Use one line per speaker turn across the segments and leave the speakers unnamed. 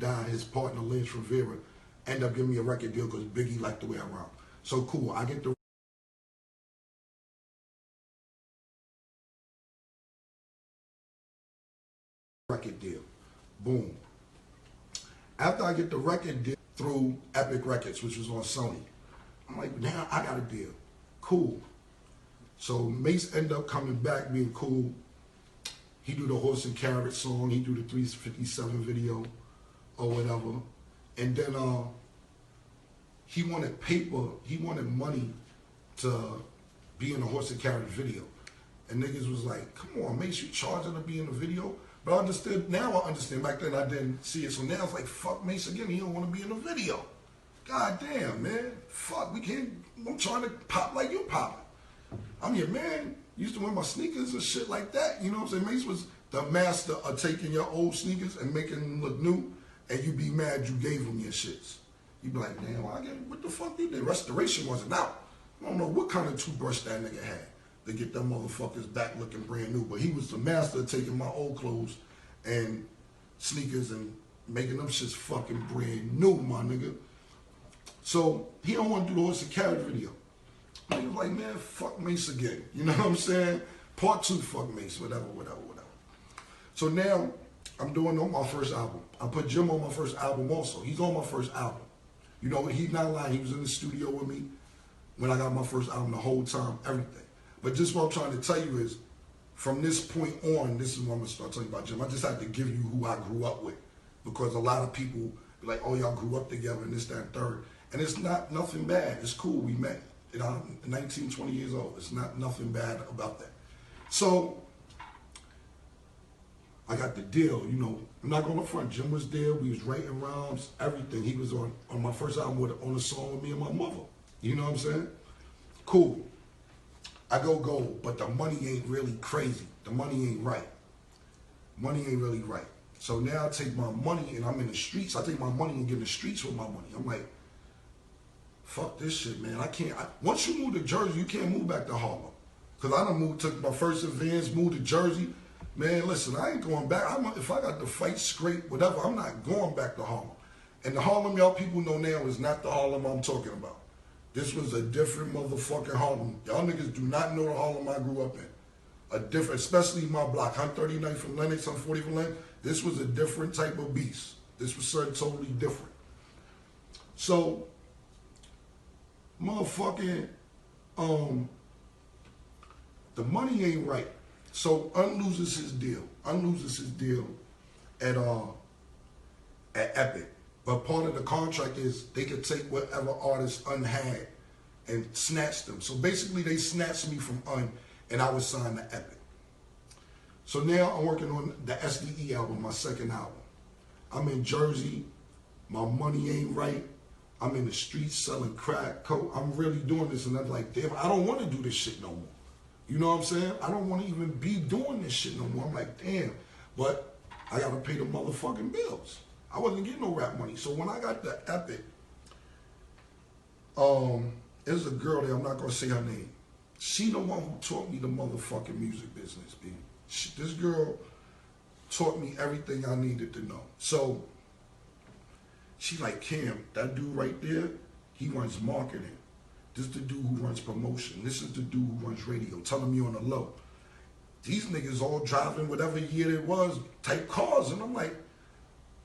died, his partner Lynch Rivera ended up giving me a record deal because Biggie liked the way I rap. So cool, I get the record deal. Boom. After I get the record deal through Epic Records, which was on Sony, I'm like, now I got a deal. Cool. So Mase ended up coming back, being cool. He do the Horse and Carrot song, he do the 357 video or whatever. And then he wanted paper, he wanted money to be in the Horse and Carrot video. And niggas was like, come on, Mase, you charging to be in the video? But I understood, now I understand. Back then I didn't see it. So now it's like, fuck Mase again, he don't want to be in the video. God damn, man. Fuck, we can't, I'm trying to pop like you popping. I'm your man. Used to wear my sneakers and shit like that. You know what I'm saying? Mase was the master of taking your old sneakers and making them look new, and you be mad you gave him your shits. You be like, damn, what the fuck you did? Restoration wasn't out. I don't know what kind of toothbrush that nigga had to get them motherfuckers back looking brand new. But he was the master of taking my old clothes and sneakers and making them shits fucking brand new, my nigga. So he don't want to do the Horse and Carrot video. He was like, man, fuck Mase again. You know what I'm saying? Part 2, fuck Mase, whatever. So now I'm doing on my first album. I put Jim on my first album also. He's on my first album. You know, he's not lying. He was in the studio with me when I got my first album the whole time, everything. But just what I'm trying to tell you is, from this point on, this is what I'm going to start telling you about Jim. I just had to give you who I grew up with. Because a lot of people be like, oh, y'all grew up together and this, that, and third. And it's not nothing bad. It's cool. We met. You know, I'm 19, 20 years old. It's not nothing bad about that. So I got the deal, you know. I'm not going to front. Jim was there. We was writing rhymes, everything. He was on my first album on a song with me and my mother. You know what I'm saying? Cool. I go gold, but the money ain't really crazy. The money ain't right. Money ain't really right. So now I take my money and I'm in the streets. I take my money and get in the streets with my money. I'm like, fuck this shit, man. I can't. Once you move to Jersey, you can't move back to Harlem. Because I done moved, took my first advance, moved to Jersey. Man, listen, I ain't going back. If I got to fight, scrape, whatever, I'm not going back to Harlem. And the Harlem y'all people know now is not the Harlem I'm talking about. This was a different motherfucking Harlem. Y'all niggas do not know the Harlem I grew up in. A different, especially my block. I'm 39 from Lenox, I'm 40 from Lenox. This was a different type of beast. This was something totally different. So, motherfucking, the money ain't right. So unloses his deal. Unloses his deal at Epic. But part of the contract is they could take whatever artist had and snatch them. So basically they snatched me from and I was signed to Epic. So now I'm working on the SDE album, my second album. I'm in Jersey. My money ain't right. I'm in the streets selling crack, coke. I'm really doing this, and I'm like, damn, I don't want to do this shit no more. You know what I'm saying? I don't want to even be doing this shit no more. I'm like, damn, but I got to pay the motherfucking bills. I wasn't getting no rap money. So when I got the Epic, there's a girl there, I'm not going to say her name. She the one who taught me the motherfucking music business, B. This girl taught me everything I needed to know. So she like, Cam, that dude right there, he runs marketing. This is the dude who runs promotion. This is the dude who runs radio. Telling me on the low. These niggas all driving whatever year it was, type cars. And I'm like,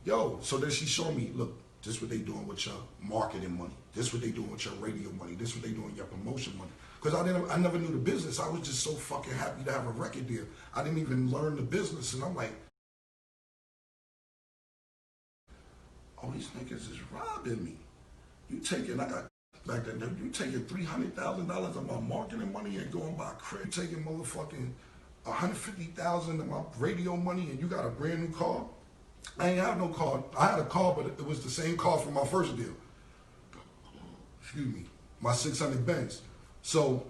yo. So then she showed me, look, this is what they doing with your marketing money. This is what they doing with your radio money. This is what they doing with your promotion money. Because I never knew the business. I was just so fucking happy to have a record deal. I didn't even learn the business. And I'm like, oh, these niggas is robbing me. You taking, I got back then, you taking $300,000 of my marketing money and going by credit. You taking motherfucking $150,000 of my radio money and you got a brand new car? I ain't have no car. I had a car, but it was the same car from my first deal. Excuse me, my 600 Benz. So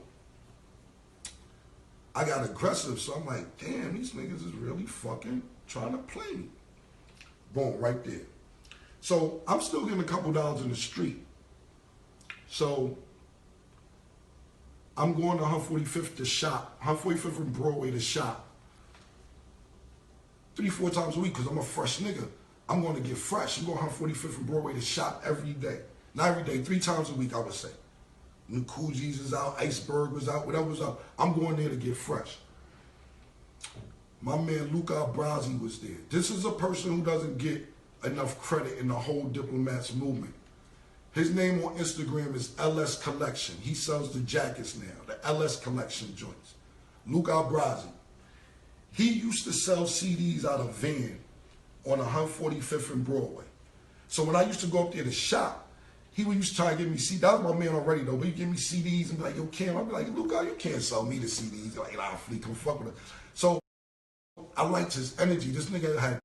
I got aggressive. So I'm like, damn, these niggas is really fucking trying to play me. Boom, right there. So I'm still getting a couple dollars in the street. So I'm going to 145th to shop, 145th and Broadway to shop 3-4 times a week because I'm a fresh nigga. I'm going to get fresh. I'm going 145th and Broadway to shop every day. Not every day, 3 times a week, I would say. New Cool G's is out, Iceberg was out, whatever was out. I'm going there to get fresh. My man Luca Brasi was there. This is a person who doesn't get enough credit in the whole Diplomats movement. His name on Instagram is LS Collection. He sells the jackets now, the LS Collection joints. Luca Brasi. He used to sell CDs out of van on 145th and Broadway. So when I used to go up there to shop, he would used to try to give me CDs. That was my man already though, but he'd give me CDs and be like, yo, Cam, I'd be like, Luca, you can't sell me the CDs. Like, nah, Fleet, come fuck with it. So I liked his energy. This nigga had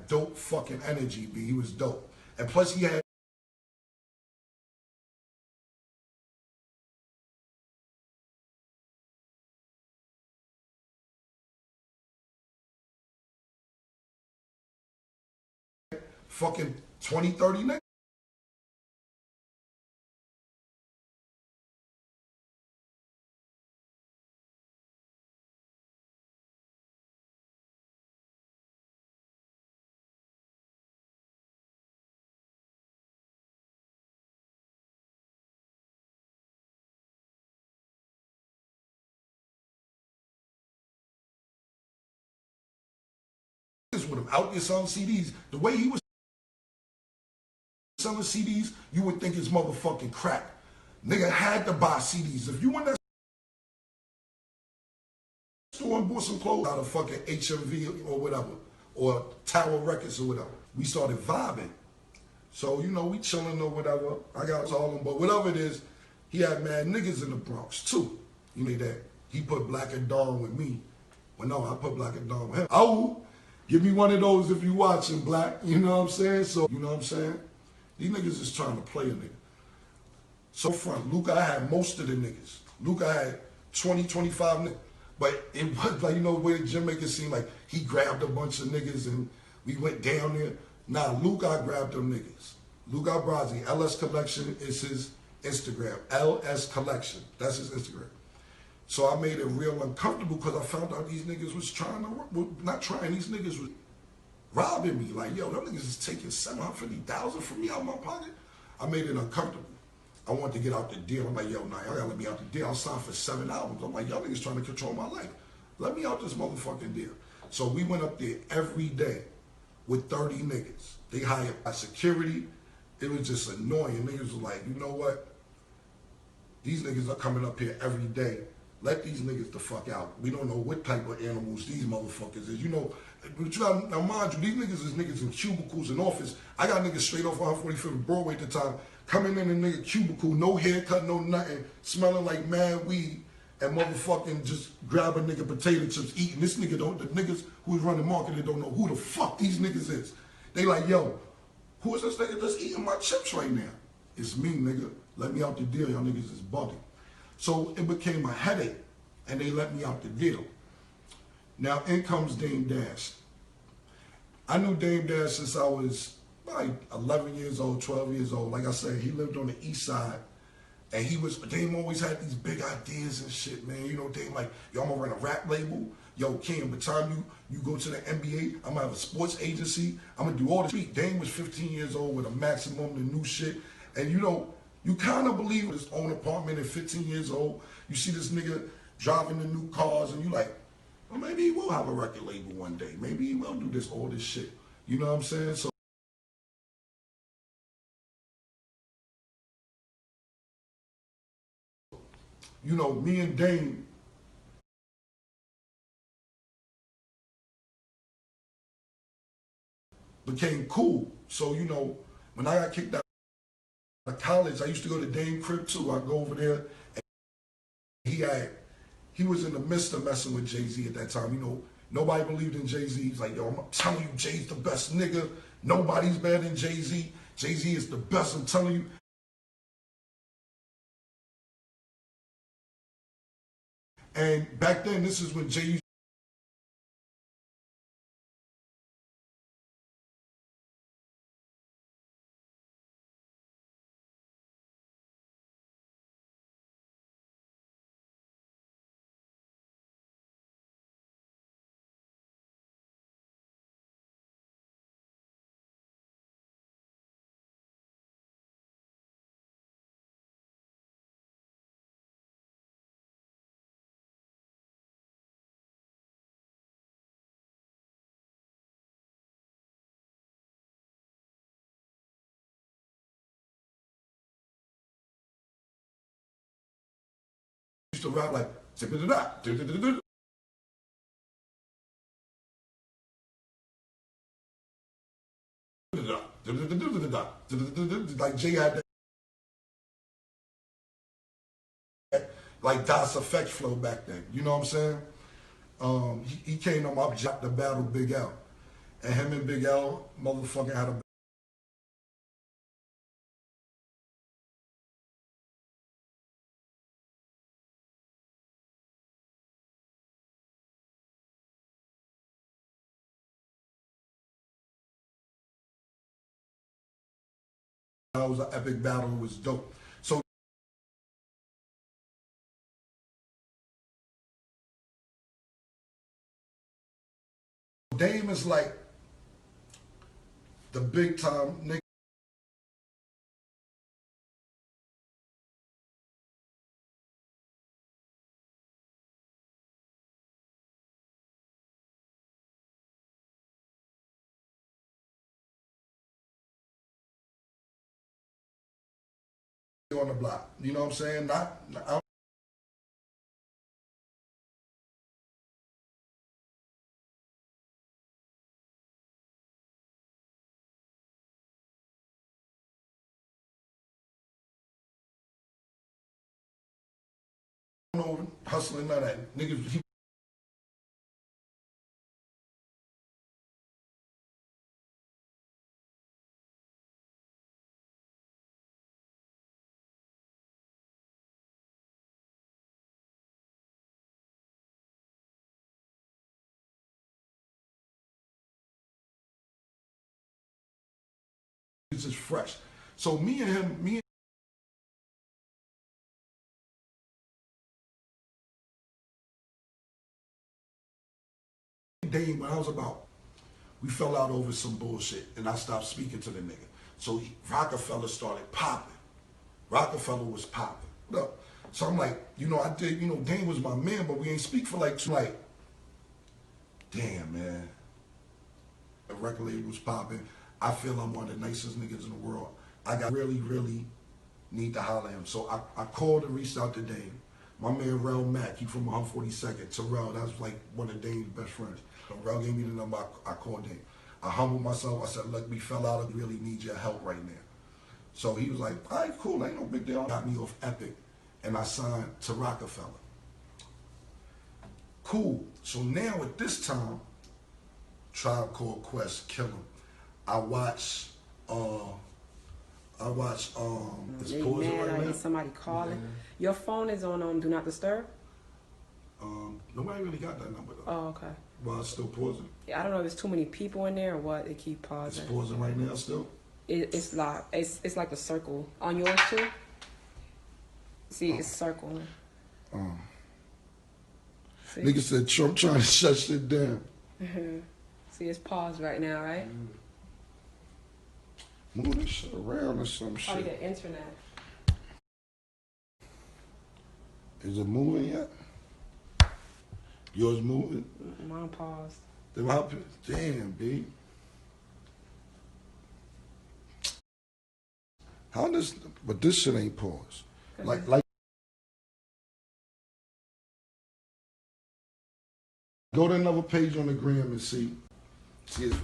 dope fucking energy, B. He was dope. And plus he had fucking 20, 30 niggas with him out there selling CDs. The way he was selling CDs, you would think it's motherfucking crack. Nigga had to buy CDs. If you went that store and bought some clothes out of fucking HMV or whatever, or Tower Records or whatever, we started vibing. So, you know, we chilling or whatever. I got all them, but whatever it is, he had mad niggas in the Bronx too. You know that. He put Black and Dawn with me. Well, no, I put Black and Dawn with him. Oh, give me one of those if you watching, Black. You know what I'm saying? So, you know what I'm saying? These niggas is trying to play a nigga. So front, Luca had most of the niggas. Luca had 20, 25 niggas. But it was like, you know, the way the gym make it seem like he grabbed a bunch of niggas and we went down there. Nah, Luca grabbed them niggas. Luca Brasi, LS Collection is his Instagram. LS Collection, that's his Instagram. So I made it real uncomfortable because I found out these niggas was trying to, well, not trying, these niggas was robbing me. Like, yo, them niggas is taking $750,000 from me out of my pocket. I made it uncomfortable. I wanted to get out the deal. I'm like, yo, nah, y'all gotta let me out the deal. I'll sign for 7 albums. I'm like, y'all niggas trying to control my life. Let me out this motherfucking deal. So we went up there every day with 30 niggas. They hired by security. It was just annoying. Niggas was like, you know what? These niggas are coming up here every day. Let these niggas the fuck out. We don't know what type of animals these motherfuckers is. You know, but you got, now mind you, these niggas is niggas in cubicles in office. I got niggas straight off 145th Broadway at the time, coming in a nigga cubicle, no haircut, no nothing, smelling like mad weed, and motherfucking just grab a nigga potato chips, eating. This nigga don't, the niggas who's running marketing don't know who the fuck these niggas is. They like, yo, who is this nigga that's eating my chips right now? It's me, nigga. Let me out the deal. Y'all niggas is bugging. So it became a headache, and they let me out the deal. Now, in comes Dame Dash. I knew Dame Dash since I was like 11 years old, 12 years old. Like I said, he lived on the east side, and Dame always had these big ideas and shit, man. You know, Dame like, yo, I'm gonna run a rap label. Yo, Kim, by the time you go to the NBA, I'm gonna have a sports agency. I'm gonna do all this. Dame was 15 years old with a Maximum, the new shit. And you know, you kind of believe his own apartment at 15 years old. You see this nigga driving the new cars, and you like, well, maybe he will have a record label one day. Maybe he will do all this shit. You know what I'm saying? So, you know, me and Dame became cool. So, you know, when I got kicked out of college, I used to go to Dame crib too. I'd go over there, and he was in the midst of messing with Jay-Z at that time. You know, nobody believed in Jay-Z. He's like, yo, I'm telling you, Jay's the best nigga. Nobody's better than Jay-Z. Jay-Z is the best, I'm telling you. And back then, this is when Jay to rap like, like Jay had that, like Das Effect flow back then. You know what I'm saying? He came on my job to battle Big L. And him and Big L, motherfucker, had a that was an epic battle. It was dope. So Dame is like the big time nigga on the block. You know what I'm saying? I don't know hustling none of that. Niggas, he's just fresh. So me and Dame, when I was about, we fell out over some bullshit, and I stopped speaking to the nigga. So Rockefeller started popping. Rockefeller was popping. Look, so I'm like, you know, Dame was my man, but we ain't speak for like, damn, man. The record label was popping. I feel I'm one of the nicest niggas in the world. I got really need to holler at him. So I called and reached out to Dame. My man Rel Mack, he from 142nd. Terrell, that was like one of Dame's best friends. So Rel gave me the number, I called Dame. I humbled myself, I said, look, we fell out, I really need your help right now. So he was like, all right, cool, ain't no big deal. Got me off Epic, and I signed to Rockefeller. Cool, so now at this time, Tribe Called Quest, Kill 'Em. I watch, it's pausing right now.
Somebody calling. Your phone is on Do Not Disturb?
Nobody really got that number though.
Oh, okay.
Well, it's still pausing.
Yeah, I don't know if there's too many people in there or what. They keep pausing.
It's pausing right now still?
It's like a circle. On yours too? See, it's circling.
Nigga said Trump trying to shut shit down.
See, it's paused right now, right?
Move this shit around or some shit.
Oh, yeah, internet.
Is it moving yet? Yours moving?
Mine paused.
Damn, B. How does, but this shit ain't paused. Like, go to another page on the gram and see it's,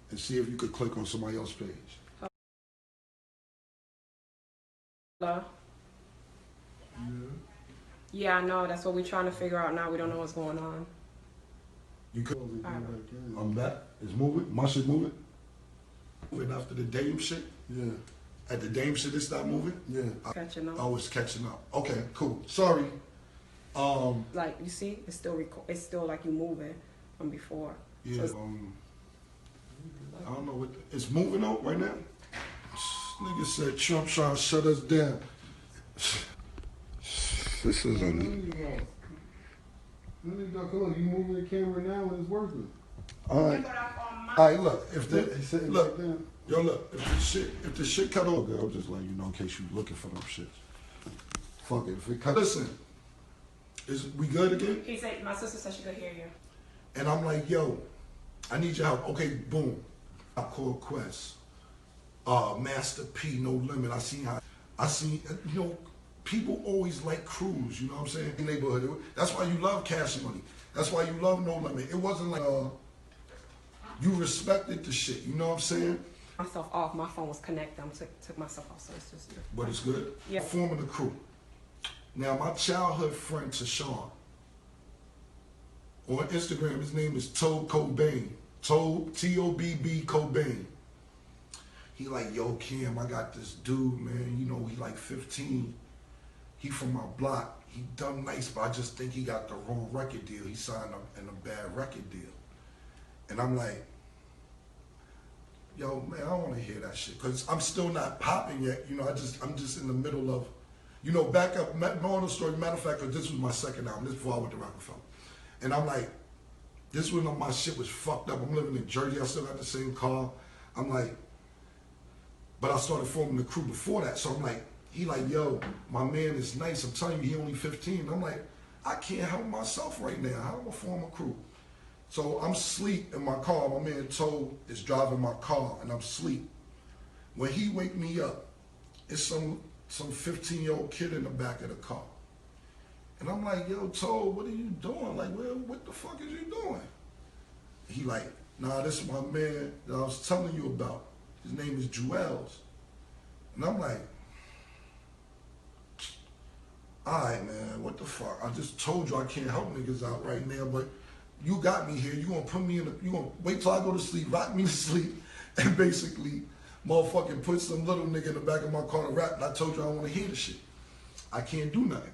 and see if you could click on somebody else's page.
Hello? Yeah, I know. That's what we're trying to figure out now. We don't know what's going on.
You could.
Right.
I'm back. It's moving. My shit moving. Moving after the Dame shit.
Yeah.
At the Dame shit, it stopped moving.
Yeah.
Catching up.
Oh, it's catching up. Okay, cool. Sorry.
Like you see, it's still still like you moving from before.
Yeah.
So
I don't know what it's moving out right now. Nigga said Trump trying to shut us down. This is a.
Come on, you moving the camera now and it's working.
All right. All right. Look, if the look, Yo, look, if the shit cut over, I'm just letting you know in case you looking for them shits. Fuck it, if it cut, listen, we good again?
He said, my sister said she could hear you.
And I'm like, yo, I need your help. Okay, boom. I call Quest. Master P, No Limit. I seen, you know, people always like crews, you know what I'm saying? In neighborhood. That's why you love Cash Money. That's why you love No Limit. It wasn't like, you respected the shit, you know what I'm saying?
Myself off, my phone was connected. I took myself off, so it's just.
But it's good?
Yeah.
Forming the crew. Now, my childhood friend, Tashawn, on Instagram, his name is Tobe Cobain. Tobe, T-O-B-B Cobain. He like, yo, Kim, I got this dude, man. You know, he like 15. He from my block. He done nice, but I just think he got the wrong record deal. He signed up in a bad record deal. And I'm like, yo, man, I don't want to hear that shit. Because I'm still not popping yet. You know, I'm just in the middle of, you know, back up, no other story. Matter of fact, cause this was my second album. This before I went to Rockefeller. And I'm like, this when my shit was fucked up. I'm living in Jersey. I still got the same car. I'm like, but I started forming the crew before that. So I'm like, he like, yo, my man is nice. I'm telling you, he only 15. I'm like, I can't help myself right now. How am I form a crew? So I'm asleep in my car. My man Toe is driving my car, and I'm asleep. When he wake me up, it's some 15-year-old kid in the back of the car. And I'm like, yo, Toe, what are you doing? Like, well, what the fuck is you doing? He like, nah, this is my man that I was telling you about. His name is Juelz. And I'm like, all right, man, what the fuck? I just told you I can't help niggas out right now, but you got me here. You gonna put me in you gonna wait till I go to sleep, rock me to sleep, and basically motherfucking put some little nigga in the back of my car to rap, and I told you I don't wanna hear the shit. I can't do nothing.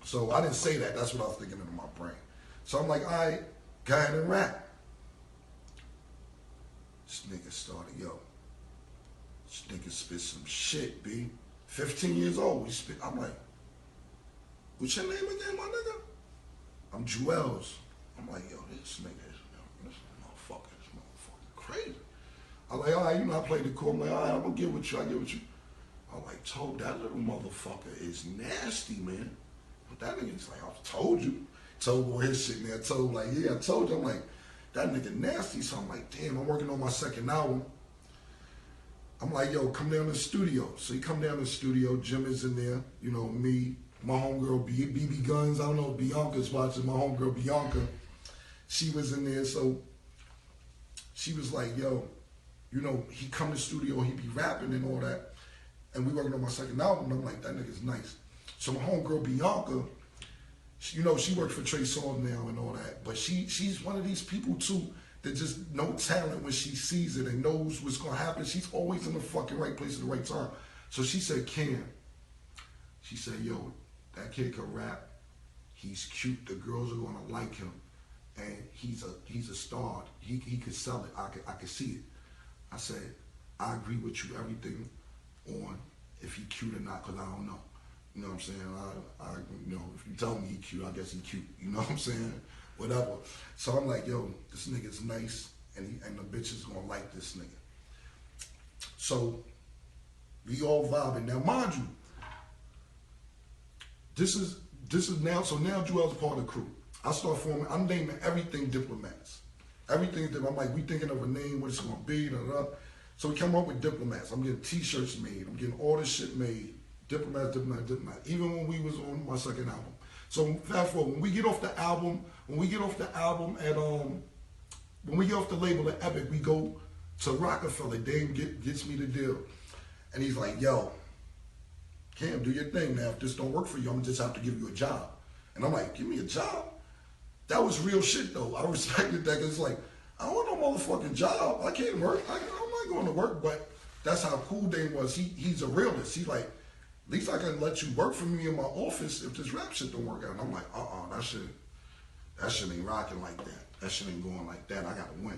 So I didn't say that. That's what I was thinking in my brain. So I'm like, all right, go ahead and rap. This nigga started, yo, this nigga spit some shit, B. 15 years old, we spit. I'm like, what's your name again, my nigga? I'm Juelz. I'm like, yo, this motherfucker crazy. I'm like, all right, you know, I played the cool. I'm like, all right, I'm gonna get with you, I get with you. I'm like, Tobe, that little motherfucker is nasty, man. But that nigga's like, I told you. Tobe on his shit, man. Tobe like, yeah, I told you. I'm like, that nigga nasty. So I'm like, damn, I'm working on my second album. I'm like, yo, come down to the studio. So he come down to the studio, Jim is in there, you know, me, my homegirl, BB Guns, I don't know if Bianca's watching, my homegirl Bianca, she was in there, so she was like, yo, you know, he come to the studio, he be rapping and all that, and we working on my second album, and I'm like, that nigga's nice. So my homegirl Bianca, she, you know, she works for Trey Songz now and all that, but she's one of these people too, that just no talent when she sees it and knows what's gonna happen. She's always in the fucking right place at the right time. So she said, Cam, she said, yo, that kid can rap. He's cute. The girls are gonna like him, and he's a star. He could sell it. I could see it. I said, I agree with you everything on if he cute or not, cause I don't know. You know what I'm saying? I you know, if you tell me he cute, I guess he cute. You know what I'm saying? Whatever. So I'm like, yo, this nigga's nice, and the bitch is gonna like this nigga. So we all vibing. Now, mind you, this is now. So now Juelz part of the crew. I start forming. I'm naming everything Diplomats. Everything that I'm like, we thinking of a name, what it's gonna be. Da, da, da. So we come up with Diplomats. I'm getting T-shirts made. I'm getting all this shit made. Diplomats. Even when we was on my second album. So fast forward, when we get off the album at when we get off the label at Epic, we go to Rockefeller. Dave gets me the deal, and he's like, "Yo, Cam, do your thing now. If this don't work for you, I'm gonna just have to give you a job." And I'm like, "Give me a job?" That was real shit though. I respected that because it's like, I don't want no motherfucking job. I can't work. I'm not going to work. But that's how cool Dave was. He's a realist. He's like, at least I can let you work for me in my office if this rap shit don't work out. And I'm like, that shit ain't rocking like that. That shit ain't going like that. I gotta win.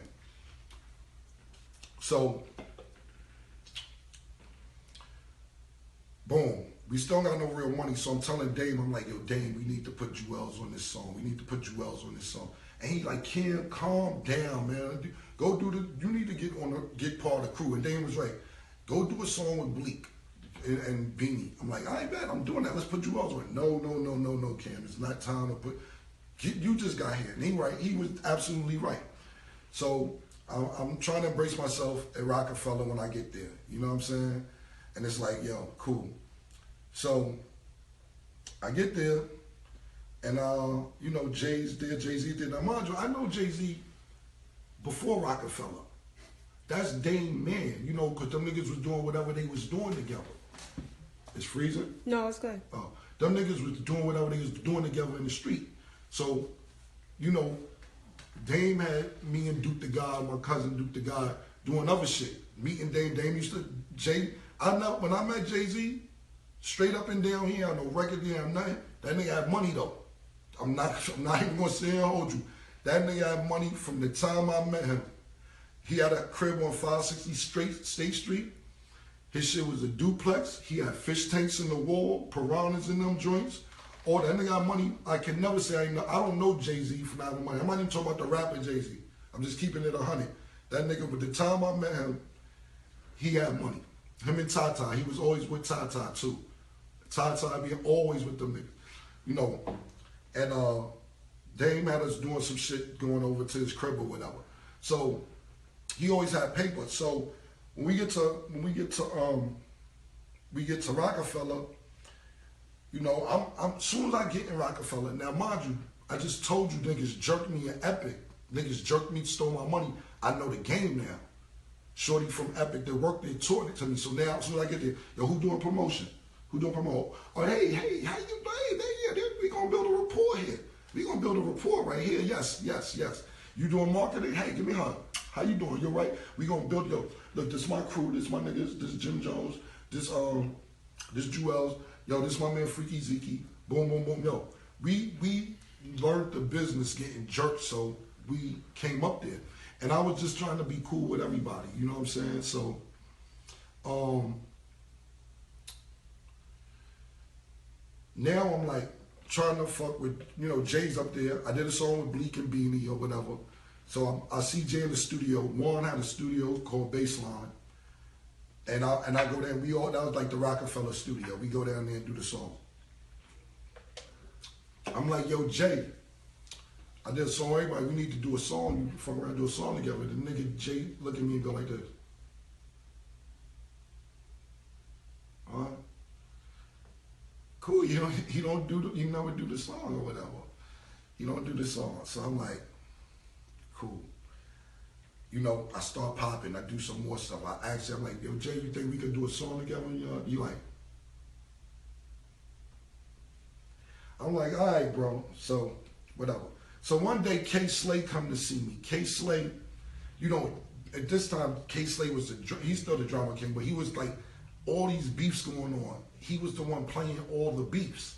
So, boom. we still got no real money. So I'm telling Dame, I'm like, yo, Dame, we need to put Juelz on this song. We need to put Juelz on this song. And he like, Kim, calm down, man. Go do you need to get part of the crew. And Dame was right. Go do a song with Bleak and Beanie. I'm like, I bet I'm doing that. Let's put Juelz on. No, Cam. It's not time to put. You just got here. And he right. He was absolutely right. So I'm trying to embrace myself at Rockefeller when I get there. You know what I'm saying? And it's like, yo, cool. So I get there, and you know, Jay's there, Jay-Z there. Now, mind you, I know Jay-Z before Rockefeller. That's Dame man, you know, because them niggas was doing whatever they was doing together. It's freezing?
No, it's good.
Oh, them niggas was doing whatever they was doing together in the street. So, you know, Dame had me and Duke the God, my cousin Duke the God, doing other shit. Meeting Dame used to, when I met Jay-Z, straight up and down here, I no record deal, I'm nothing. That nigga had money though. I'm not even gonna sit here and hold you. That nigga had money from the time I met him. He had a crib on 560 State Street. His shit was a duplex. He had fish tanks in the wall, piranhas in them joints. All that nigga got money. I can never say I don't know Jay-Z for not having money. I'm not even talking about the rapper Jay-Z. I'm just keeping it 100. That nigga, with the time I met him, he had money. Him and Tata, he was always with Tata too. Tata being always with them niggas, you know. And Dame had us doing some shit going over to his crib or whatever. So he always had paper. So when we get to Rockefeller, you know, I'm soon as I get in Rockefeller. Now, mind you, I just told you niggas jerked me in Epic. Niggas jerked me, stole my money. I know the game now. Shorty from Epic that worked there taught it to me. So now, as soon as I get there, yo, who doing promotion? Who doing promote? Oh, hey, how you doing? Yeah, we gonna build a rapport here. We gonna build a rapport right here. Yes. You doing marketing? Hey, give me a hug. How you doing? You're right. We gonna build, yo. Look, this my crew. This my niggas. This Jim Jones. This Juelz. Yo, this my man Freaky Zeke. Boom, boom, boom. Yo, we learned the business getting jerked, so we came up there. And I was just trying to be cool with everybody. You know what I'm saying? So, now I'm like trying to fuck with, you know, Jay's up there. I did a song with Bleak and Beanie or whatever. So I see Jay in the studio. Warren had a studio called Baseline. And I go there, and that was like the Rockefeller studio. We go down there and do the song. I'm like, yo, Jay, I did a song, everybody, we need to do a song. You fuck around and do a song together. The nigga Jay look at me and go like this. Huh? Cool, you never do the song or whatever. You don't do the song. So I'm like, cool. You know, I start popping, I do some more stuff. I ask him, I'm like, yo, Jay, you think we could do a song together? You like, I'm like, all right, bro. So, whatever. So one day, K Slay come to see me. K Slay, you know, at this time, K Slay was he's still the drama king, but he was like, all these beefs going on. He was the one playing all the beefs.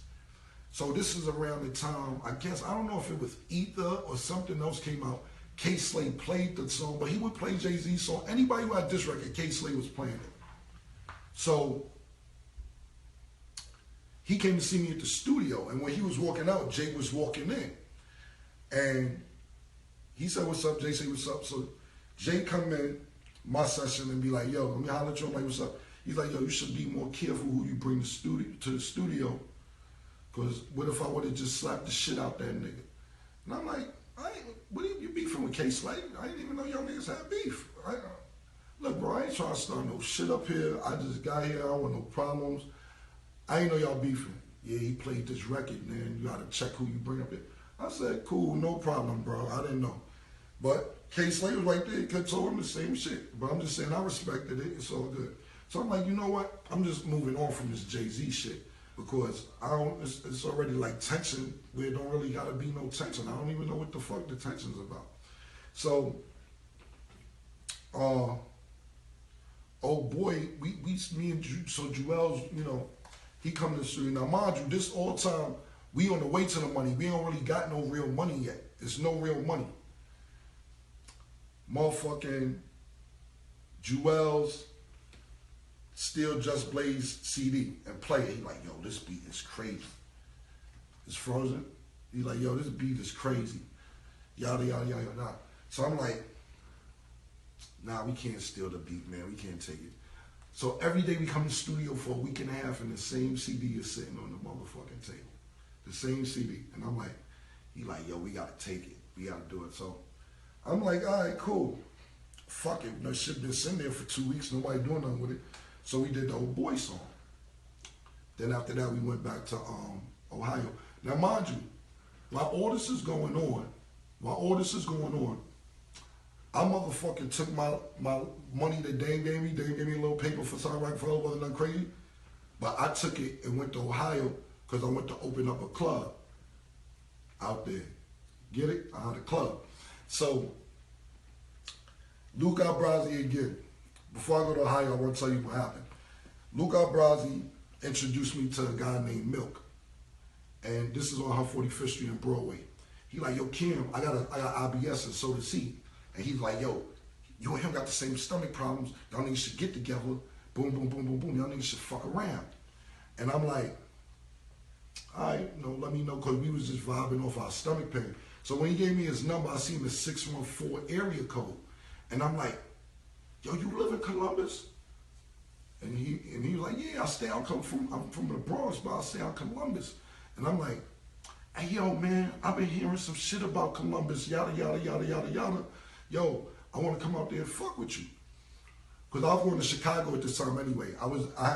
So this is around the time, I guess, I don't know if it was Ether or something else came out. K Slay played the song, but he would play Jay-Z's song. Anybody who had this record, K Slay was playing it. So he came to see me at the studio, and when he was walking out, Jay was walking in. And he said, what's up? Jay said, what's up? So Jay come in my session and be like, yo, let me holler at you. I'm like, what's up? He's like, yo, you should be more careful who you bring to the studio, because what if I would have just slapped the shit out that nigga? And I'm like, what are you beefing with K Slay? I didn't even know y'all niggas had beef. Look, bro, I ain't trying to start no shit up here. I just got here. I don't want no problems. I ain't know y'all beefing. Yeah, he played this record, man. You gotta check who you bring up here. I said, cool, no problem, bro. I didn't know. But K Slay was right there. Could told him the same shit. But I'm just saying, I respected it. It's all good. So I'm like, you know what? I'm just moving on from this Jay-Z shit, because it's already like tension where it don't really gotta be no tension. I don't even know what the fuck the tension's about. So, oh boy, me and Juelz, you know, he come to the studio. Now, mind you, this all time, we on the way to the money. We don't really got no real money yet. There's no real money. Motherfucking Juelz, Still Just Blaze CD and play it. He like, yo, this beat is crazy. It's frozen. He like, yo, this beat is crazy. Yada, yada, yada, yada. So I'm like, nah, we can't steal the beat, man. We can't take it. So every day we come to the studio for a week and a half and the same CD is sitting on the motherfucking table. The same CD. And I'm like, he like, yo, we gotta take it. We gotta do it. So I'm like, all right, cool. Fuck it. No shit been sitting there for 2 weeks. Nobody doing nothing with it. So we did the old boy song. Then after that, we went back to Ohio. Now, mind you, while all this is going on, I motherfucking took my money that Dame gave me. Dame gave me a little paper for South Rockefeller, wasn't nothing crazy. But I took it and went to Ohio because I went to open up a club out there. Get it? I had a club. So, Luca Brasi again. Before I go to Ohio, I want to tell you what happened. Luca Brasi introduced me to a guy named Milk. And this is on 145th Street and Broadway. He like, yo, Kim, I got IBS and so does he. And he's like, yo, you and him got the same stomach problems. Y'all niggas should get together. Boom, boom, boom, boom, boom. Y'all niggas should fuck around. And I'm like, all right, let me know, because we was just vibing off our stomach pain. So when he gave me his number, I seen the 614 area code. And I'm like, yo, you live in Columbus? And he was like, yeah, I'm from the Bronx, but I stay out Columbus. And I'm like, hey, yo, man, I've been hearing some shit about Columbus, yada, yada, yada, yada, yada. Yo, I want to come out there and fuck with you. Because I was going to Chicago at this time anyway. I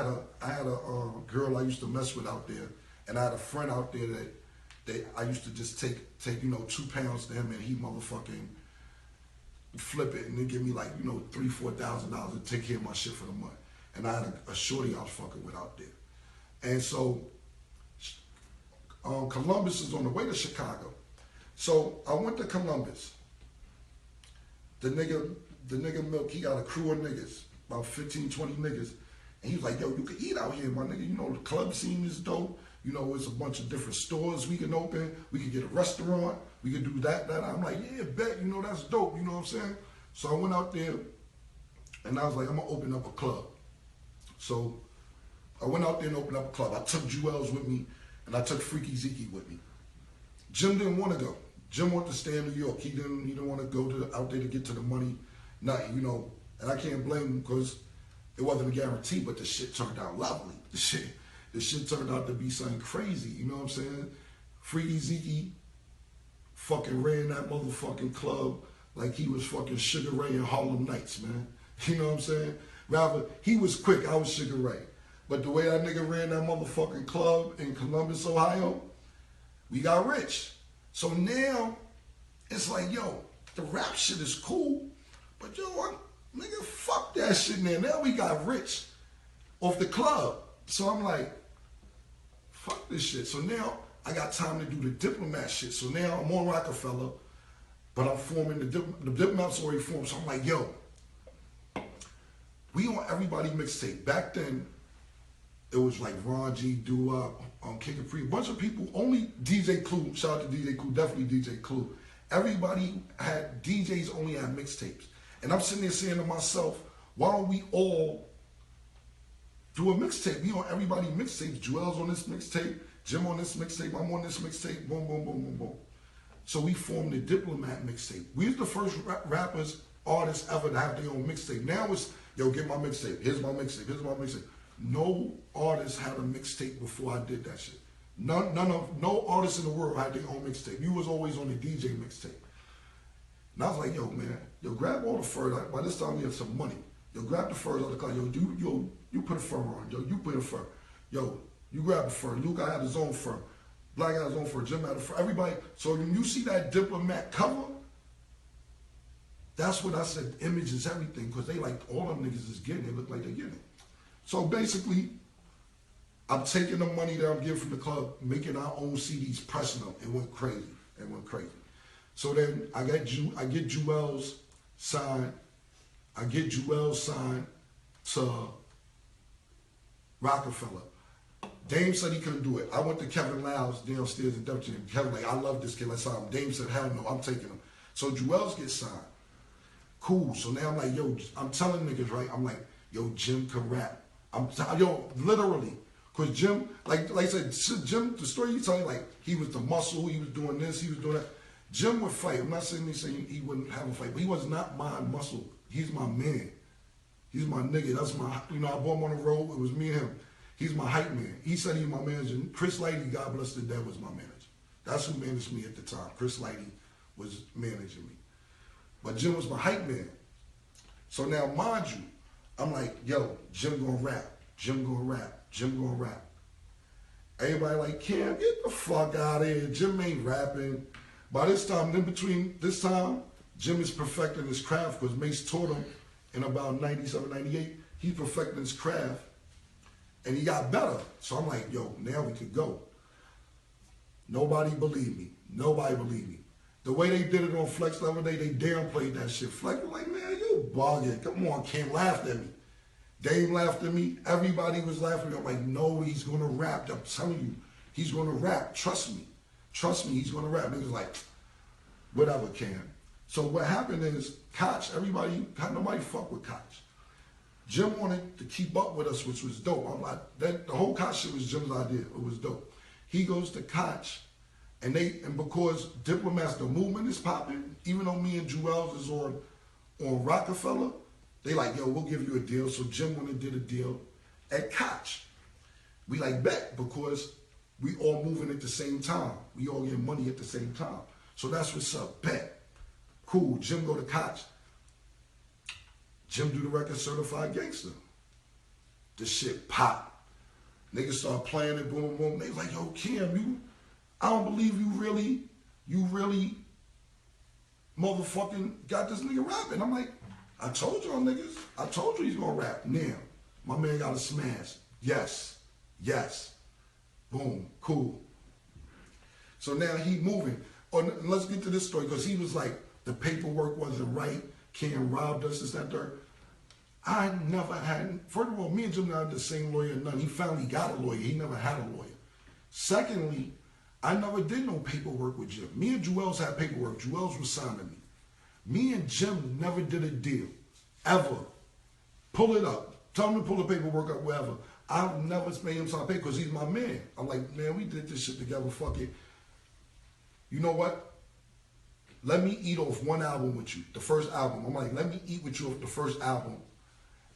had a girl I used to mess with out there, and I had a friend out there that I used to just take 2 pounds to him, and he motherfucking flip it and then give me like, $3,000-$4,000 to take care of my shit for the month. And I had a shorty I was fucking with out there. And so Columbus is on the way to Chicago. So I went to Columbus. The nigga Milk, he got a crew of niggas, about 15, 20 niggas. And he was like, yo, you can eat out here, my nigga. The club scene is dope. It's a bunch of different stores we can open. We can get a restaurant. We can do that. I'm like, yeah, bet, that's dope. You know what I'm saying? So I went out there and I was like, I'm going to open up a club. So I went out there and opened up a club. I took Juelz with me and I took Freaky Zeke with me. Jim didn't want to go. Jim wanted to stay in New York. He didn't want to go out there to get to the money. Nothing, and I can't blame him because it wasn't a guarantee, but the shit turned out lovely. The shit turned out to be something crazy, you know what I'm saying? Freaky Zeke fucking ran that motherfucking club like he was fucking Sugar Ray in Harlem Nights, man. You know what I'm saying? Rather, he was quick, I was Sugar Ray. But the way that nigga ran that motherfucking club in Columbus, Ohio, we got rich. So now, it's like, yo, the rap shit is cool, but yo, nigga, fuck that shit now. Now we got rich off the club. So I'm like, fuck this shit. So now I got time to do the Diplomat shit. So now I'm on Rockefeller, but I'm forming the Diplomat's already formed. So I'm like, yo, we on Everybody mixtape. Back then, it was like Ron G, Doo-Wop, King Capri, a bunch of people, only DJ Clue, shout out to DJ Clue, definitely DJ Clue. Everybody had, DJs only had mixtapes. And I'm sitting there saying to myself, why don't we all do a mixtape? We on Everybody mixtapes. Juelz on this mixtape, Jim on this mixtape, I'm on this mixtape, boom, boom, boom, boom, boom. So we formed the Diplomat mixtape. We was the first rappers, artists ever to have their own mixtape. Now it's, yo, get my mixtape, here's my mixtape, here's my mixtape. No artist had a mixtape before I did that shit. No artist in the world had their own mixtape. You was always on the DJ mixtape. And I was like, yo, man, grab all the furs. By this time we had some money. Grab the furs out of the car. You put a fur on. You put a fur. You grab the fur. Luke, I had his own fur. Black had his own fur. Jim had a fur. Everybody. So when you see that Diplomat cover, that's what I said. Image is everything, because they like all them niggas is getting it. Look like they're getting it. So basically, I'm taking the money that I'm getting from the club, making our own CDs, pressing them. It went crazy. So then I get Juelz signed. I get Juelz signed to Rockefeller. Dame said he couldn't do it. I went to Kevin Lyles downstairs in Dipset. Kevin like, I love this kid. Let's sign him. Dame said, hell no, I'm taking him. So Juelz gets signed. Cool. So now I'm like, yo, I'm telling niggas, right? I'm like, yo, Jim can rap. Yo, literally. Because Jim, like I said, Jim, the story you tell me, like, he was the muscle, he was doing this, he was doing that. Jim would fight. I'm not saying he wouldn't have a fight, but he was not my muscle. He's my man. He's my nigga. That's my, I brought him on the road. It was me and him. He's my hype man. He said he's my manager. Chris Lighty, God bless the dead, was my manager. That's who managed me at the time. Chris Lighty was managing me. But Jim was my hype man. So now, mind you, I'm like, yo, Jim gonna rap. Jim gonna rap. Jim gonna rap. Everybody like, Cam, get the fuck out of here. Jim ain't rapping. By this time, Jim is perfecting his craft because Mase taught him in about 97, 98. He's perfecting his craft and he got better. So I'm like, yo, now we could go. Nobody believed me. Nobody believed me. The way they did it on Flex the other day, they downplayed that shit. Flex was like, man, you bugging. Come on, Cam laughed at me. Dave laughed at me. Everybody was laughing. I'm like, no, he's going to rap. I'm telling you, he's going to rap. Trust me. Trust me, he's going to rap. Niggas like, whatever, Cam. So what happened is, Koch, nobody fuck with Koch. Jim wanted to keep up with us, which was dope. I'm like, the whole Koch shit was Jim's idea. It was dope. He goes to Koch, and because Diplomats, the movement is popping, even though me and Juelz is on Rockefeller, they like, yo, we'll give you a deal. So Jim went and did a deal at Koch. We like bet because we all moving at the same time. We all getting money at the same time. So that's what's up, bet. Cool, Jim go to Koch. Jim do the record Certified Gangster. The shit pop. Niggas start playing it, boom, boom. They was like, yo, Cam, I don't believe you really motherfucking got this nigga rapping. I'm like, I told y'all niggas. I told you he's gonna rap. Now, my man got a smash. Yes. Boom, cool. So now he moving. Let's get to this story, because he was like, the paperwork wasn't right. Cam robbed us, this, that, third. I never had, first of all, me and Jim not the same lawyer, none. He finally got a lawyer. He never had a lawyer. Secondly, I never did no paperwork with Jim. Me and Juelz had paperwork. Juelz was signing me. Me and Jim never did a deal, ever. Pull it up. Tell him to pull the paperwork up, wherever. I've never made him sign paper because he's my man. I'm like, man, we did this shit together, fuck it. You know what? Let me eat off one album with you, the first album. I'm like, let me eat with you off the first album.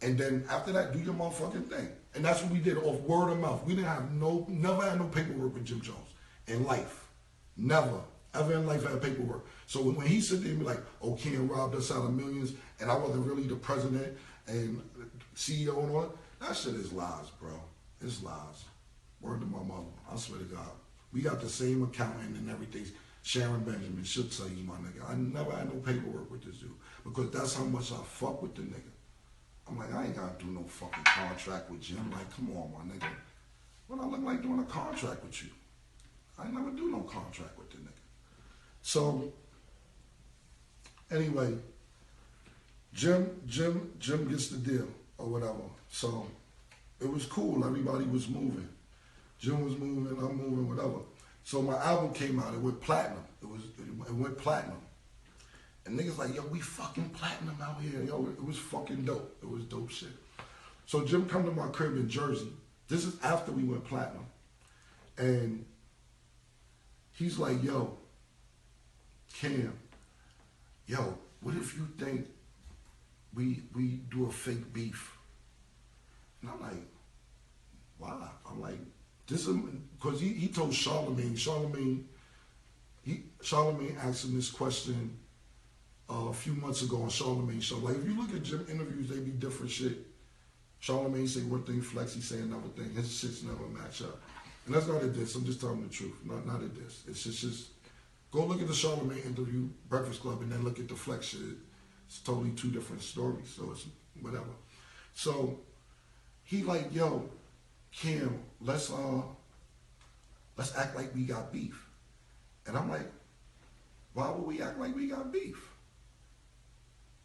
And then after that, do your motherfucking thing. And that's what we did, off word of mouth. We didn't have never had no paperwork with Jim Jones in life. Never. Ever in life had paperwork. So when he sit there and be like, oh, Ken robbed us out of millions, and I wasn't really the president and CEO and all that shit is lies, bro. It's lies. Word to my mother. I swear to God. We got the same accountant and everything. Sharon Benjamin, she'll tell you, my nigga. I never had no paperwork with this dude because that's how much I fuck with the nigga. I'm like, I ain't got to do no fucking contract with Jim. Like, come on, my nigga. What I look like doing a contract with you? I ain't never do no contract with the nigga. So, anyway, Jim gets the deal or whatever. So, it was cool. Everybody was moving. Jim was moving, I'm moving, whatever. So my album came out. It went platinum. It went platinum. And niggas like, yo, we fucking platinum out here. Yo, it was fucking dope. It was dope shit. So Jim come to my crib in Jersey. This is after we went platinum. And he's like, yo, Cam, yo, what if you think we do a fake beef? And I'm like, why? I'm like, this is, because he told Charlemagne asked him this question a few months ago on Charlemagne's show. Like, if you look at Jim interviews, they be different shit. Charlemagne say one thing, Flexi say another thing. His shits never match up. And that's not a diss. I'm just telling the truth. Not a diss. It's just go look at the Charlemagne interview, Breakfast Club, and then look at the Flex shit. It's totally two different stories. So it's whatever. So he like, yo, Cam, let's act like we got beef. And I'm like, why would we act like we got beef?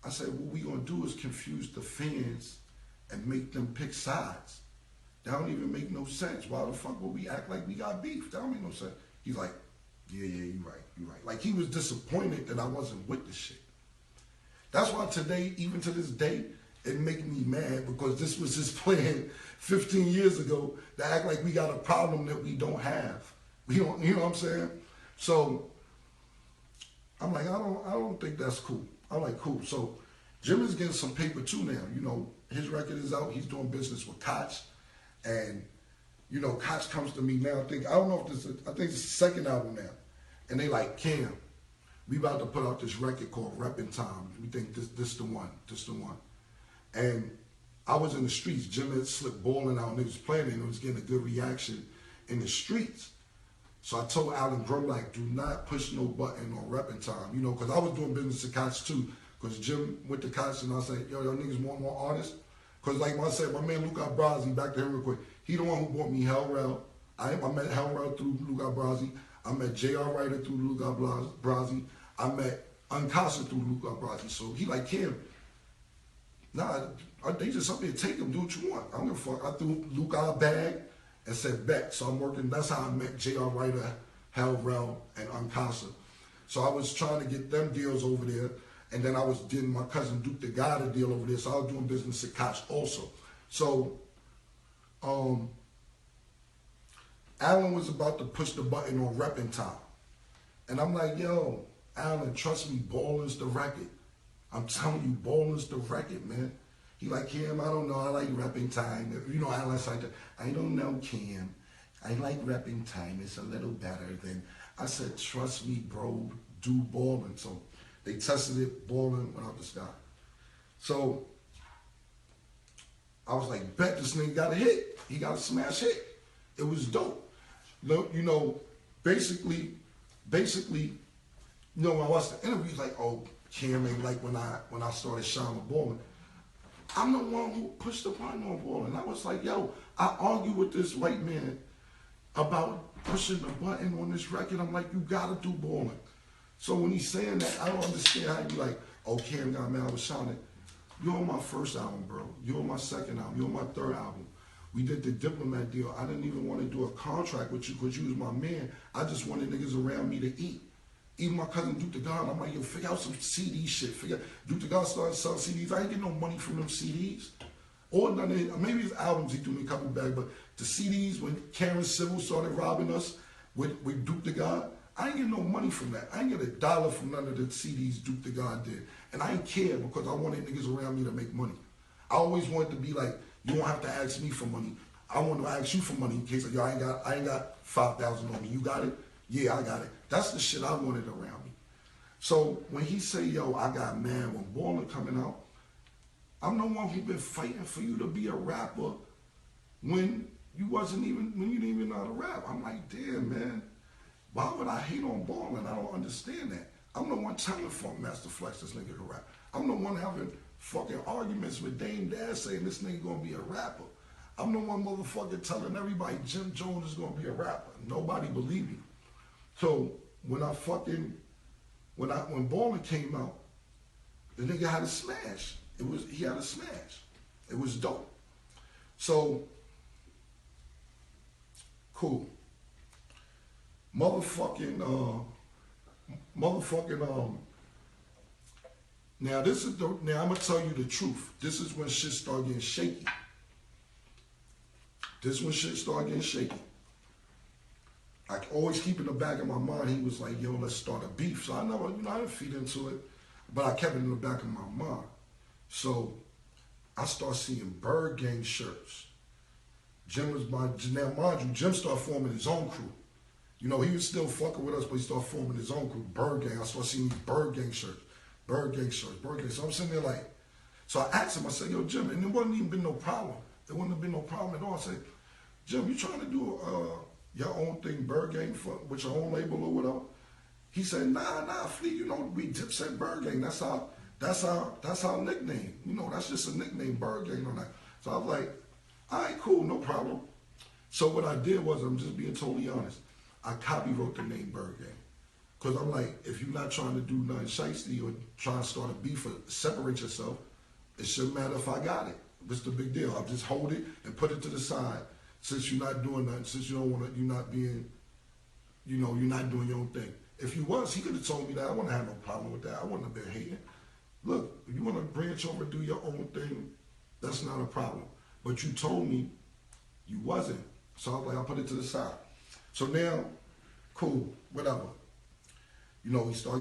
I said, what we gonna do is confuse the fans and make them pick sides. That don't even make no sense. Why the fuck would we act like we got beef? That don't make no sense. He's like, yeah, you're right. Like, he was disappointed that I wasn't with the shit. That's why today, even to this day, it make me mad because this was his plan 15 years ago to act like we got a problem that we don't have. We don't, you know what I'm saying? So I'm like, I don't think that's cool. I'm like, cool. So Jim is getting some paper too now. You know, his record is out. He's doing business with Koch, and you know, Koch comes to me now. I don't know if this is, I think it's the second album now, and they like, Cam, we about to put out this record called Reppin' Time. We think this the one, And I was in the streets. Jim had slipped balling out, and they was playing it, and it was getting a good reaction in the streets. So I told Alan Grumlack, do not push no button on Reppin' Time, you know, because I was doing business at Koch too. Because Jim went to Koch, and I said, yo, y'all niggas want more artists? Because like I said, my man Luca Brasi, back to him real quick, he the one who bought me Hell Rel. I met Hell Rel through Luca Brasi. I met J.R. Ryder through Luca Brasi. I met Uncasa through Luca Brasi. So he like, Cam, nah, they just up there, take them, do what you want. I don't give a fuck. I threw Luca a bag and said, bet. So I'm working, that's how I met J.R. Ryder, Hell Rel, and Uncasa. So I was trying to get them deals over there. And then I was getting my cousin Duke the God a deal over there. So I was doing business at Koch also. So Alan was about to push the button on Reppin' Time. And I'm like, yo, Alan, trust me, Ballin's the record. I'm telling you, Ballin's the record, man. He like, Cam, I don't know, I like Reppin' Time. You know, Alan's like, I don't know, Cam. I like Reppin' Time. It's a little better than, I said, trust me, bro, do Ballin'. So they tested it, Ballin' went out the sky. So I was like, bet this nigga got a hit. He got a smash hit. It was dope. You know, basically, you know, when I watched the interviews, like, oh, Cam ain't like when I started shining with Ballin'. I'm the one who pushed the button on Ballin'. I was like, yo, I argue with this white man about pushing the button on this record. I'm like, you gotta do Ballin'. So when he's saying that, I don't understand how you like, oh, Cam got mad, I was shining. You're on my first album, bro. You're on my second album. You're on my third album. We did the Diplomat deal. I didn't even want to do a contract with you because you was my man. I just wanted niggas around me to eat. Even my cousin Duke the God, I'm like, yo, figure out some CD shit. Duke the God started selling CDs. I ain't get no money from them CDs. Or none of, maybe his albums, he threw me a couple bags, but the CDs, when Karen Civil started robbing us with Duke the God, I ain't get no money from that. I ain't get $1 from none of the CDs Duke the God did. And I ain't care because I wanted niggas around me to make money. I always wanted to be like, you don't have to ask me for money. I want to ask you for money in case, yo, I ain't got 5,000 on me. You got it? Yeah, I got it. That's the shit I wanted around me. So when he say, yo, I got mad when Ballin' coming out, I'm the one who been fighting for you to be a rapper when you didn't even know how to rap. I'm like, damn, man. Why would I hate on Ballin'? I don't understand that. I'm the one telling Funk Master Flex this nigga can rap. I'm the one having fucking arguments with Dame Dad saying this nigga gonna be a rapper. I'm the one motherfucker telling everybody Jim Jones is gonna be a rapper. Nobody believed me. So when Ballin' came out, the nigga had a smash. He had a smash. It was dope. So cool. Now I'm gonna tell you the truth. This is when shit started getting shaky. I always keep in the back of my mind, he was like, yo, let's start a beef. So I never, I didn't feed into it, but I kept it in the back of my mind. So I start seeing Bird Gang shirts. Now mind you, Jim started forming his own crew. You know, he was still fucking with us, but he started forming his own crew, Bird Gang. I started seeing these Bird Gang shirts. So I'm sitting there like, so I asked him, I said, yo, Jim, and there wasn't even been no problem. There wouldn't have been no problem at all. I said, Jim, you trying to do your own thing, Bird Gang, with your own label or whatever? He said, nah, Flea, you know, we Dipset Bird Gang. That's our nickname. You know, that's just a nickname, Bird Gang on that. So I was like, all right, cool, no problem. So what I did was, I'm just being totally honest, I copywrote the name Bird Gang. Because I'm like, if you're not trying to do nothing shiesty or trying to start a beef or separate yourself, it shouldn't matter if I got it. What's the big deal? I'll just hold it and put it to the side. Since you're not doing nothing, since you don't want to, you're not being, you're not doing your own thing. If you was, he could have told me that. I wouldn't have no problem with that. I wouldn't have been hating. look, if you want to branch over and do your own thing, that's not a problem. But you told me you wasn't. So I was like, I'll put it to the side. So now, cool, whatever. You know, we started